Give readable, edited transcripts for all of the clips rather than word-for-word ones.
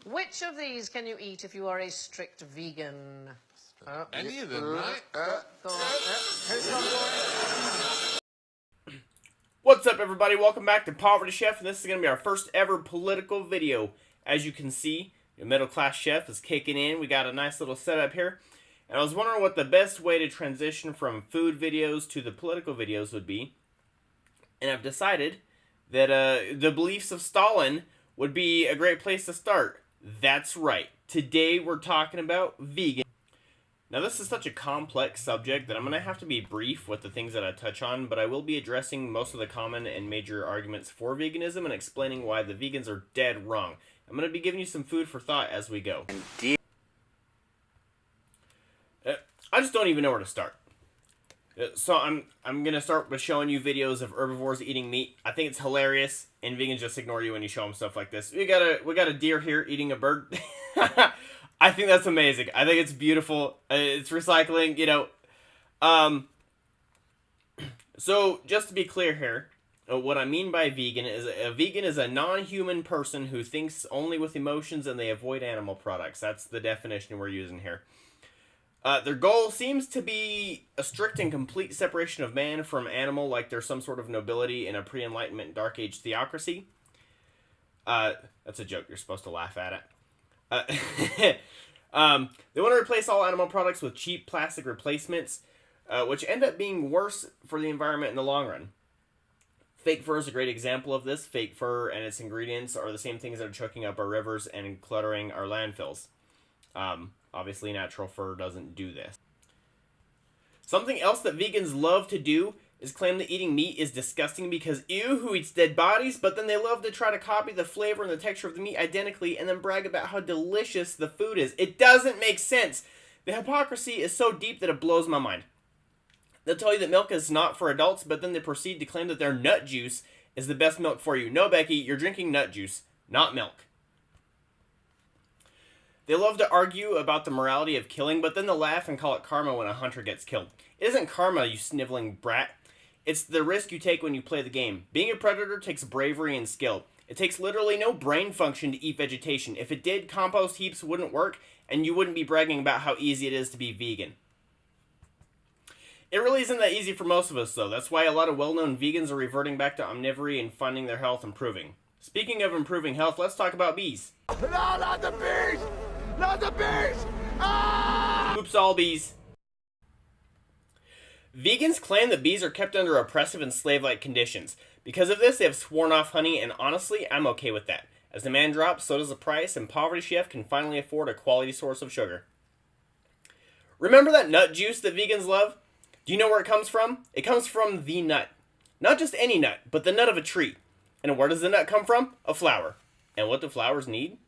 Which of these can you eat if you are a strict vegan? Any of them, right? Go on. Who's got more? What's up, everybody? Welcome back to Poverty Chef, and this is going to be our first ever political video. As you can see, the middle class chef is kicking in. We got a nice little setup here. And I was wondering what the best way to transition from food videos to the political videos would be. And I've decided that the beliefs of Stalin would be a great place to start. That's right. Today we're talking about vegan. Now, this is such a complex subject that I'm going to have to be brief with the things that I touch on, but I will be addressing most of the common and major arguments for veganism and explaining why the vegans are dead wrong. I'm going to be giving you some food for thought as we go. I just don't even know where to start. So I'm going to start with showing you videos of herbivores eating meat. I think it's hilarious, and vegans just ignore you when you show them stuff like this. We got a deer here eating a bird. I think that's amazing. I think it's beautiful. It's recycling, you know. So just to be clear here, what I mean by vegan is a non-human person who thinks only with emotions and they avoid animal products. That's the definition we're using here. Their goal seems to be a strict and complete separation of man from animal, like there's some sort of nobility in a pre-enlightenment dark age theocracy. That's a joke. You're supposed to laugh at it. They want to replace all animal products with cheap plastic replacements, which end up being worse for the environment in the long run. Fake fur is a great example of this. Fake fur and its ingredients are the same things that are choking up our rivers and cluttering our landfills. Obviously, natural fur doesn't do this. Something else that vegans love to do is claim that eating meat is disgusting because ew, who eats dead bodies? But then they love to try to copy the flavor and the texture of the meat identically and then brag about how delicious the food is. It doesn't make sense. The hypocrisy is so deep that it blows my mind. They'll tell you that milk is not for adults, but then they proceed to claim that their nut juice is the best milk for you. No, Becky, you're drinking nut juice, not milk. They love to argue about the morality of killing, but then they'll laugh and call it karma when a hunter gets killed. It isn't karma, you sniveling brat. It's the risk you take when you play the game. Being a predator takes bravery and skill. It takes literally no brain function to eat vegetation. If it did, compost heaps wouldn't work, and you wouldn't be bragging about how easy it is to be vegan. It really isn't that easy for most of us, though. That's why a lot of well-known vegans are reverting back to omnivory and finding their health improving. Speaking of improving health, let's talk about bees. No, not the bees! Not the bees! Ah! Oops, all bees. Vegans claim that bees are kept under oppressive and slave-like conditions. Because of this, they have sworn off honey, and honestly, I'm okay with that. As demand drops, so does the price, and Poverty Chef can finally afford a quality source of sugar. Remember that nut juice that vegans love? Do you know where it comes from? It comes from the nut. Not just any nut, but the nut of a tree. And where does the nut come from? A flower. And what do flowers need?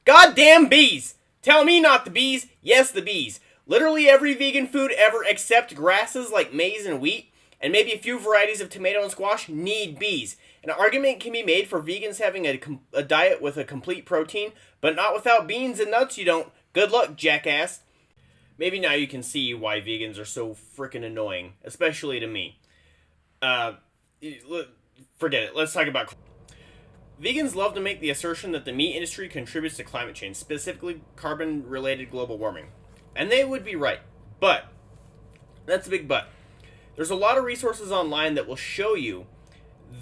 Goddamn bees! Tell me not the bees. Yes, the bees. Literally every vegan food ever except grasses like maize and wheat, and maybe a few varieties of tomato and squash, need bees. An argument can be made for vegans having a diet with a complete protein, but not without beans and nuts you don't. Good luck, jackass. Maybe now you can see why vegans are so freaking annoying, especially to me. Forget it. Let's talk about... Vegans love to make the assertion that the meat industry contributes to climate change, specifically carbon-related global warming. And they would be right. But, that's a big but. There's a lot of resources online that will show you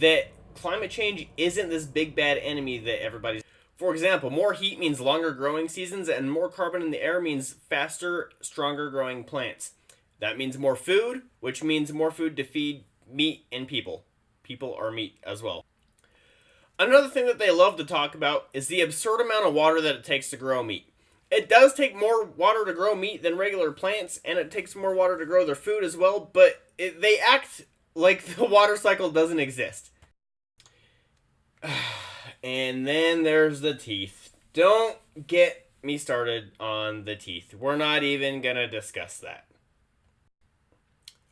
that climate change isn't this big bad enemy that everybody's... For example, more heat means longer growing seasons, and more carbon in the air means faster, stronger growing plants. That means more food, which means more food to feed meat and people. People are meat as well. Another thing that they love to talk about is the absurd amount of water that it takes to grow meat. It does take more water to grow meat than regular plants, and it takes more water to grow their food as well, but they act like the water cycle doesn't exist. And then there's the teeth. Don't get me started on the teeth. We're not even gonna discuss that.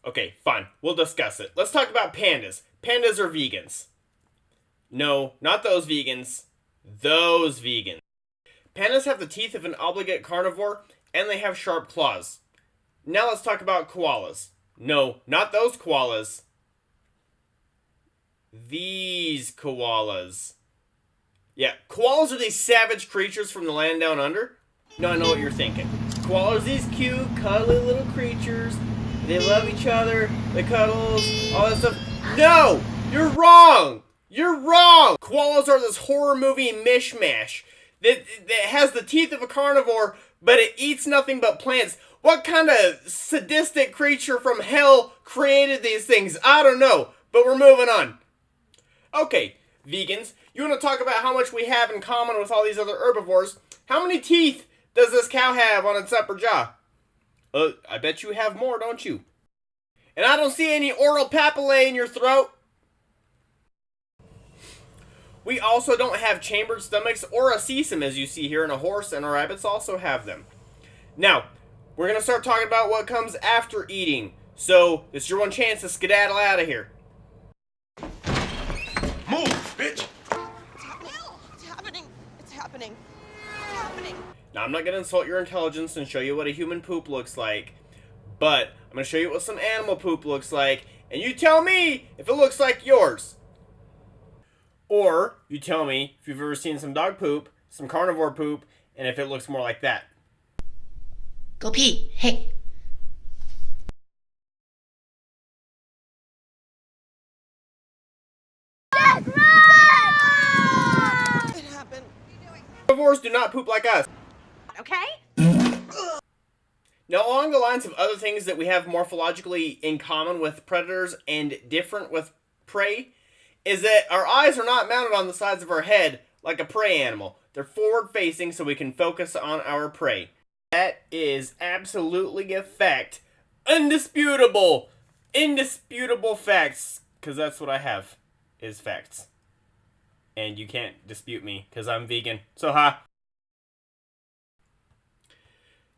Okay, fine. We'll discuss it. Let's talk about pandas. Pandas are vegans. No, not those vegans. Those vegans. Pandas have the teeth of an obligate carnivore, and they have sharp claws. Now let's talk about koalas. No, not those koalas. These koalas. Yeah, koalas are these savage creatures from the land down under. No, I know what you're thinking. Koalas, these cute, cuddly little creatures. They love each other. They cuddles, all that stuff. No! You're wrong! You're wrong! Koalas are this horror movie mishmash that has the teeth of a carnivore, but it eats nothing but plants. What kind of sadistic creature from hell created these things? I don't know, but we're moving on. Okay, vegans, you want to talk about how much we have in common with all these other herbivores? How many teeth does this cow have on its upper jaw? I bet you have more, don't you? And I don't see any oral papillae in your throat. We also don't have chambered stomachs or a cecum, as you see here in a horse, and our rabbits also have them. Now, we're going to start talking about what comes after eating. So, this is your one chance to skedaddle out of here. Move, bitch! It's happening. It's happening. It's happening. Now, I'm not going to insult your intelligence and show you what a human poop looks like, but I'm going to show you what some animal poop looks like, and you tell me if it looks like yours. Or, you tell me if you've ever seen some dog poop, some carnivore poop, and if it looks more like that. Go pee. Hey. It happened. Carnivores do not poop like us. Okay? Now, along the lines of other things that we have morphologically in common with predators and different with prey, is that our eyes are not mounted on the sides of our head like a prey animal. They're forward-facing so we can focus on our prey. That is absolutely a fact. Undisputable! Indisputable facts. Because that's what I have, is facts. And you can't dispute me, because I'm vegan. So, ha!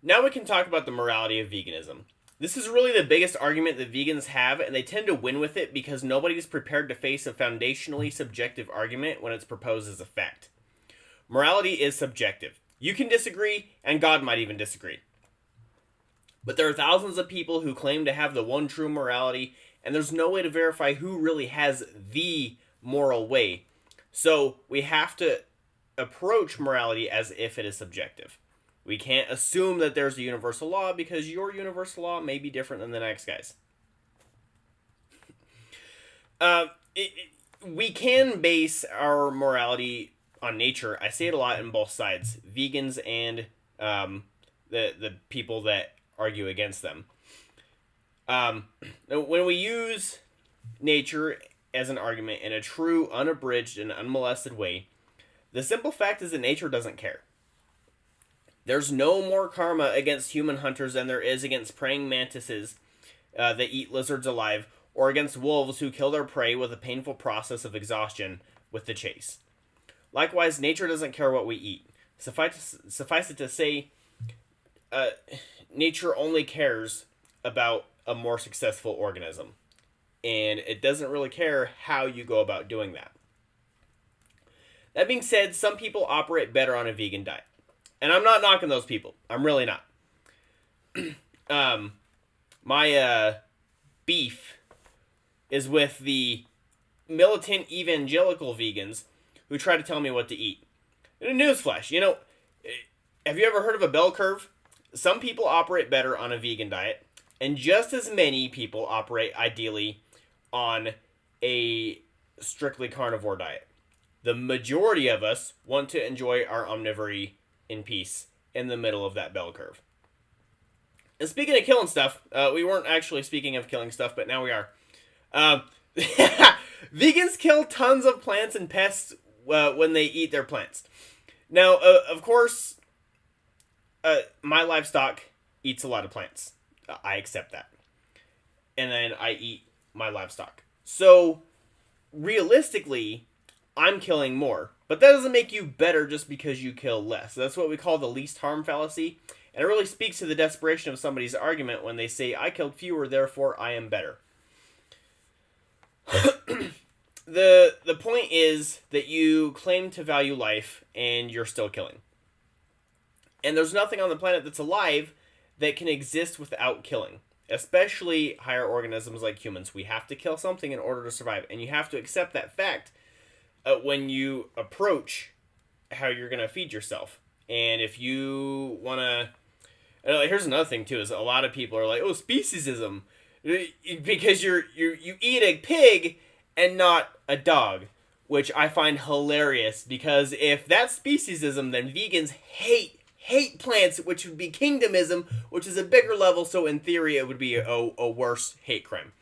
Now we can talk about the morality of veganism. This is really the biggest argument that vegans have, and they tend to win with it because nobody is prepared to face a foundationally subjective argument when it's proposed as a fact. Morality is subjective. You can disagree, and God might even disagree. But there are thousands of people who claim to have the one true morality, and there's no way to verify who really has the moral way. So we have to approach morality as if it is subjective. We can't assume that there's a universal law because your universal law may be different than the next guy's. We can base our morality on nature. I say it a lot in both sides, vegans and the people that argue against them. When we use nature as an argument in a true, unabridged, and unmolested way, the simple fact is that nature doesn't care. There's no more karma against human hunters than there is against praying mantises that eat lizards alive, or against wolves who kill their prey with a painful process of exhaustion with the chase. Likewise, nature doesn't care what we eat. Suffice it to say, nature only cares about a more successful organism. And it doesn't really care how you go about doing that. That being said, some people operate better on a vegan diet. And I'm not knocking those people. I'm really not. My beef is with the militant evangelical vegans who try to tell me what to eat. And a newsflash, have you ever heard of a bell curve? Some people operate better on a vegan diet, and just as many people operate ideally on a strictly carnivore diet. The majority of us want to enjoy our omnivory in peace in the middle of that bell curve. And speaking of killing stuff, we weren't actually speaking of killing stuff, but now we are. Vegans kill tons of plants and pests when they eat their plants. Now, of course, my livestock eats a lot of plants. I accept that. And then I eat my livestock. So, realistically, I'm killing more. But that doesn't make you better just because you kill less. That's what we call the least harm fallacy. And it really speaks to the desperation of somebody's argument when they say, I killed fewer, therefore I am better. The point is that you claim to value life and you're still killing. And there's nothing on the planet that's alive that can exist without killing. Especially higher organisms like humans. We have to kill something in order to survive. And you have to accept that fact when you approach how you're gonna feed yourself. And if you wanna, here's another thing too: is a lot of people are like, "Oh, speciesism," because you eat a pig and not a dog, which I find hilarious. Because if that's speciesism, then vegans hate plants, which would be kingdomism, which is a bigger level. So in theory, it would be a worse hate crime.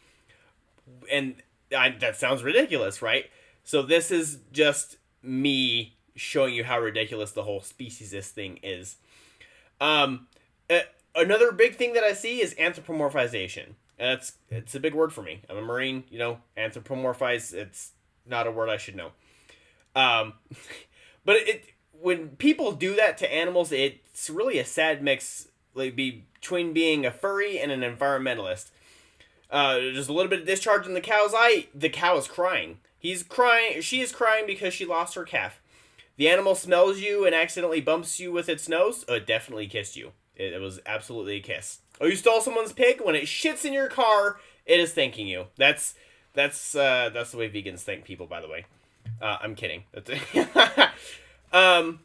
And that sounds ridiculous, right? So this is just me showing you how ridiculous the whole speciesist thing is. Another big thing that I see is anthropomorphization. It's a big word for me. I'm a Marine, anthropomorphize, it's not a word I should know. But when people do that to animals, it's really a sad mix, like, between being a furry and an environmentalist. There's a little bit of discharge in the cow's eye. The cow is crying. He's crying. She is crying because she lost her calf. The animal smells you and accidentally bumps you with its nose. Oh, it definitely kissed you. It was absolutely a kiss. Oh, you stole someone's pig? When it shits in your car, it is thanking you. That's the way vegans thank people, by the way. I'm kidding. No,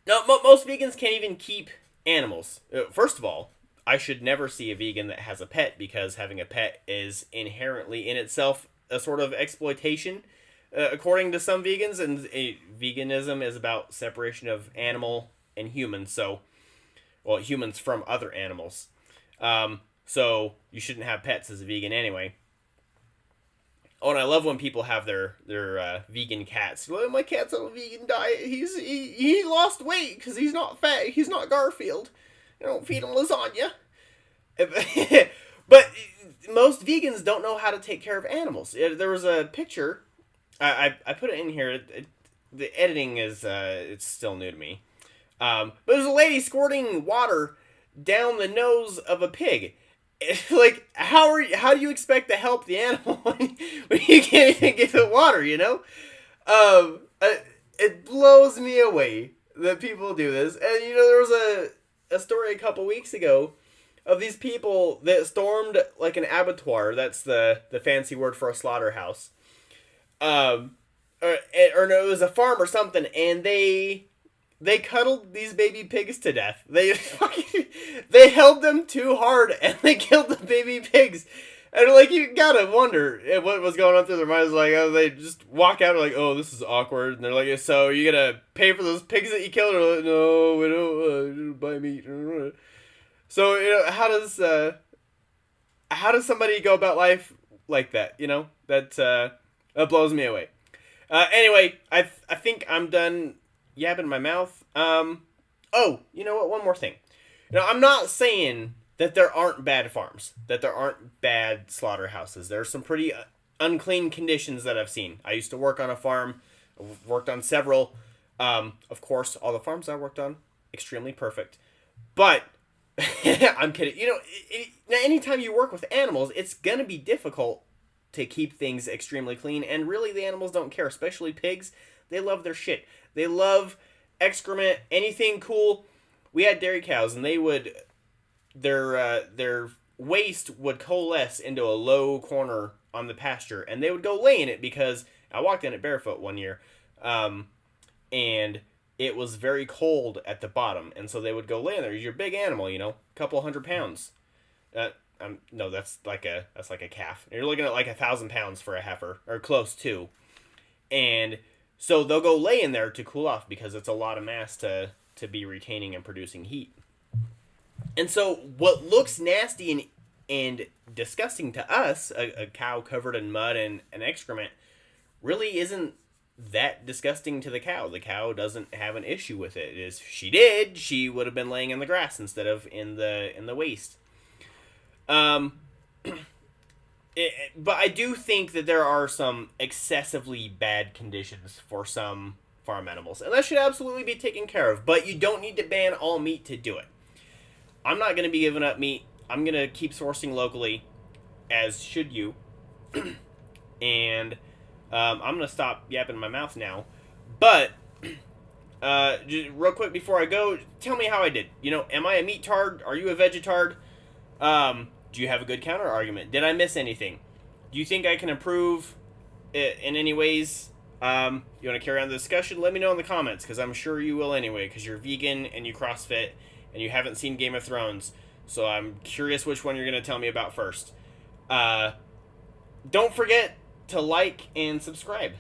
most vegans can't even keep animals. First of all, I should never see a vegan that has a pet, because having a pet is inherently in itself a sort of exploitation, according to some vegans. And veganism is about separation of animal and human. So, well, humans from other animals. So you shouldn't have pets as a vegan anyway. Oh, and I love when people have their vegan cats. Well, my cat's on a vegan diet. He lost weight because he's not fat. He's not Garfield. I don't feed him lasagna. But most vegans don't know how to take care of animals. There was a picture. I put it in here. The editing is it's still new to me. But there's a lady squirting water down the nose of a pig. Like, how do you expect to help the animal when you can't even give it water, It blows me away that people do this. And, there was a story a couple weeks ago of these people that stormed, like, an abattoir. That's the fancy word for a slaughterhouse. Or no, it was a farm or something, and they cuddled these baby pigs to death. They held them too hard, and they killed the baby pigs. And, like, you gotta wonder what was going on through their minds. Like, they just walk out, like, oh, this is awkward. And they're like, so you gonna pay for those pigs that you killed? Or like, no, we don't buy meat. So, how does somebody go about life like that? That blows me away. Anyway, I think I'm done yapping my mouth. Oh, you know what? One more thing. I'm not saying that there aren't bad farms, that there aren't bad slaughterhouses. There are some pretty unclean conditions that I've seen. I used to work on a farm. I've worked on several. Of course, all the farms I worked on, extremely perfect. But, I'm kidding. Anytime you work with animals, it's going to be difficult to keep things extremely clean. And really, the animals don't care, especially pigs. They love their shit. They love excrement, anything cool. We had dairy cows, and they would, their waste would coalesce into a low corner on the pasture, and they would go lay in it, because I walked in it barefoot one year, and it was very cold at the bottom, and so they would go lay in there. You're a big animal, a couple 100 pounds. No, that's like a calf. You're looking at like 1,000 pounds for a heifer, or close to, and so they'll go lay in there to cool off, because it's a lot of mass to be retaining and producing heat. And so what looks nasty and disgusting to us, a cow covered in mud and excrement, really isn't that disgusting to the cow. The cow doesn't have an issue with it. If she did, she would have been laying in the grass instead of in the waste. But I do think that there are some excessively bad conditions for some farm animals, and that should absolutely be taken care of. But you don't need to ban all meat to do it. I'm not going to be giving up meat. I'm going to keep sourcing locally, as should you. And I'm going to stop yapping my mouth now. But just real quick before I go, tell me how I did. Am I a meat tard? Are you a vegetard? Do you have a good counter argument? Did I miss anything? Do you think I can improve in any ways? You want to carry on the discussion? Let me know in the comments, because I'm sure you will anyway, because you're vegan and you CrossFit and you haven't seen Game of Thrones. So I'm curious which one you're going to tell me about first. Don't forget to like and subscribe.